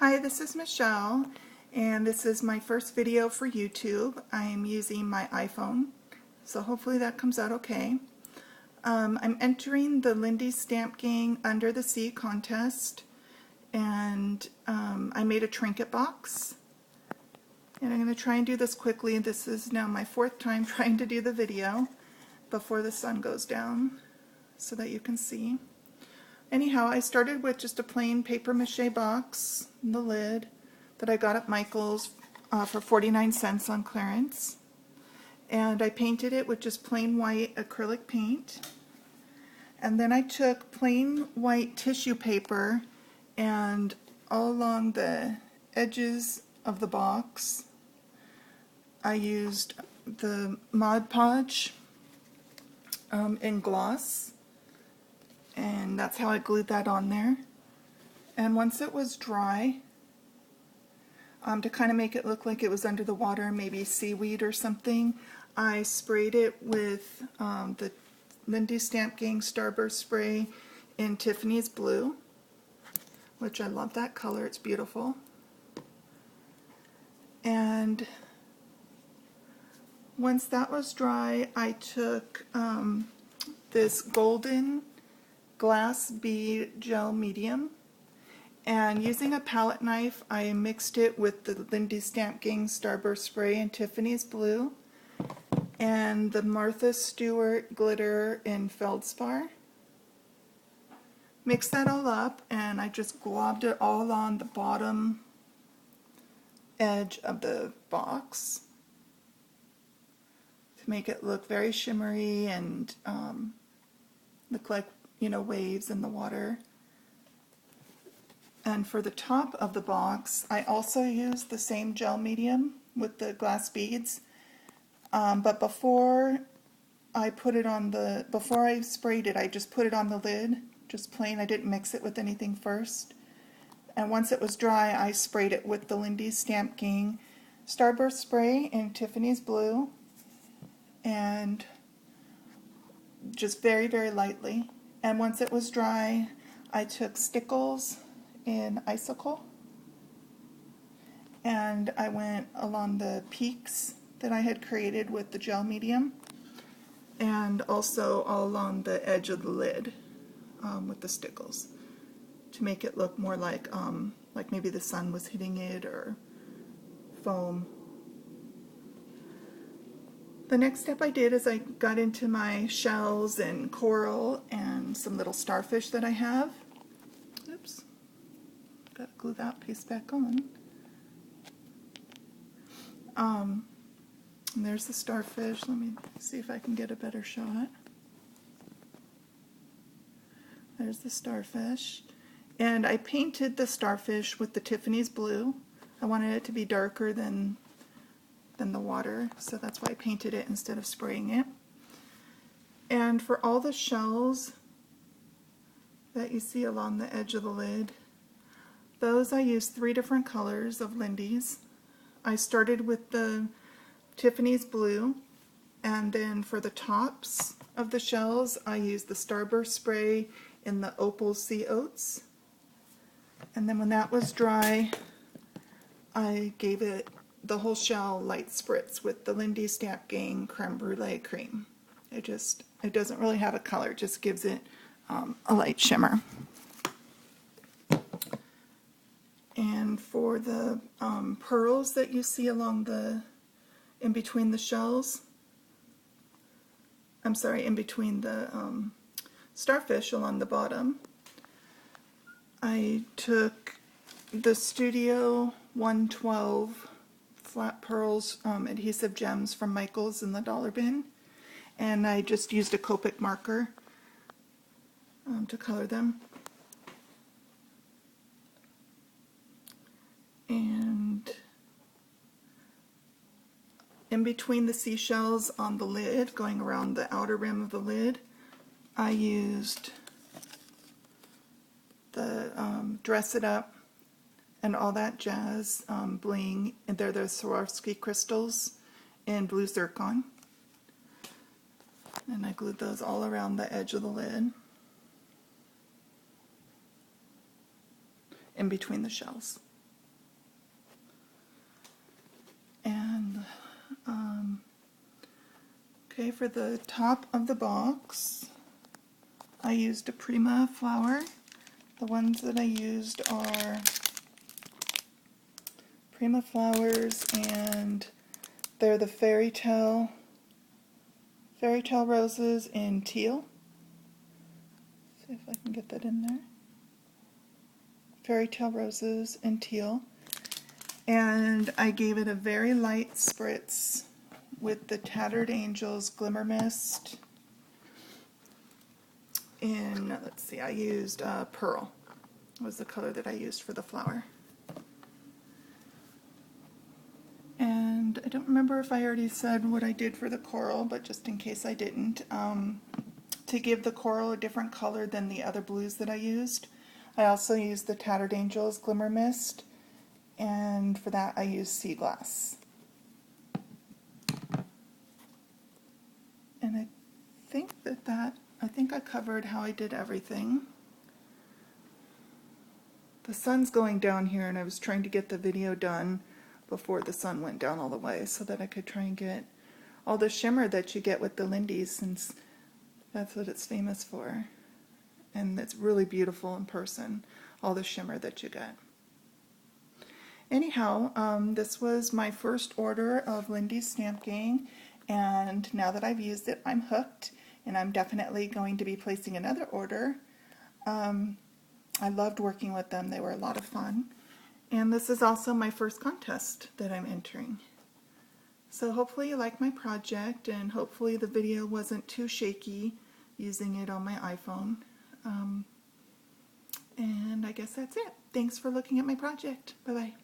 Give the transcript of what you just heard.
Hi, this is Michelle, and this is my first video for YouTube. I am using my iPhone, so hopefully that comes out okay. I'm entering the Lindy Stamp Gang Under the Sea contest, and I made a Trinket box. And I'm going to try and do this quickly. This is now my fourth time trying to do the video before the sun goes down so that you can see. Anyhow, I started with just a plain paper mache box, the lid, that I got at Michael's for 49 cents on clearance. And I painted it with just plain white acrylic paint. And then I took plain white tissue paper and all along the edges of the box, I used the Mod Podge in gloss. And that's how I glued that on there. And once it was dry, to kind of make it look like it was under the water, maybe seaweed or something, I sprayed it with the Lindy Stamp Gang Starburst spray in Tiffany's blue, which I love that color, it's beautiful. And once that was dry, I took this golden glass bead gel medium, and using a palette knife I mixed it with the Lindy Stamp Gang Starburst spray in Tiffany's blue and the Martha Stewart glitter in Feldspar. Mixed that all up and I just globbed it all on the bottom edge of the box to make it look very shimmery and look like, you know, waves in the water. And for the top of the box, I also used the same gel medium with the glass beads, but before I sprayed it, I just put it on the lid, just plain. I didn't mix it with anything first. And once it was dry, I sprayed it with the Lindy Stamp Gang Starburst spray in Tiffany's blue, and just very, very lightly. And once it was dry, I took Stickles in Icicle and I went along the peaks that I had created with the gel medium and also all along the edge of the lid with the Stickles to make it look more like maybe the sun was hitting it or foam. The next step I did is I got into my shells and coral and some little starfish that I have. Oops, gotta glue that piece back on. And there's the starfish. Let me see if I can get a better shot. There's the starfish. And I painted the starfish with the Tiffany's blue. I wanted it to be darker than the water, so that's why I painted it instead of spraying it. And for all the shells that you see along the edge of the lid, those I used 3 different colors of Lindy's. I started with the Tiffany's blue, and then for the tops of the shells I used the Starburst spray in the Opal Sea Oats. And then when that was dry, I gave it the whole shell light spritz with the Lindy Stamp Gang Creme Brûlée cream. It doesn't really have a color, it just gives it a light shimmer. And for the pearls that you see along in between the shells, in between the starfish along the bottom, I took the Studio 112 flat pearls adhesive gems from Michael's in the dollar bin, and I just used a Copic marker to color them. And in between the seashells on the lid, going around the outer rim of the lid, I used the Dress It Up and all that jazz bling, and they're the Swarovski crystals in blue zircon. And I glued those all around the edge of the lid, in between the shells. for the top of the box, I used a Creme flower. The ones that I used are Creme flowers, and they're the fairy tale roses in teal. See if I can get that in there. Fairy tale roses in teal. And I gave it a very light spritz with the Tattered Angels Glimmer Mist in, let's see, I used Pearl was the color that I used for the flower. And I don't remember if I already said what I did for the coral, but just in case I didn't, to give the coral a different color than the other blues that I used, I also used the Tattered Angels Glimmer Mist, and for that I used Sea Glass. And I think I think I covered how I did everything. The sun's going down here, and I was trying to get the video done before the sun went down all the way so that I could try and get all the shimmer that you get with the Lindy, since that's what it's famous for. And it's really beautiful in person, all the shimmer that you get. Anyhow, this was my first order of Lindy's Stamp Gang, and now that I've used it, I'm hooked, and I'm definitely going to be placing another order. I loved working with them. They were a lot of fun. And this is also my first contest that I'm entering. So hopefully you like my project, and hopefully the video wasn't too shaky using it on my iPhone. And I guess that's it. Thanks for looking at my project. Bye-bye.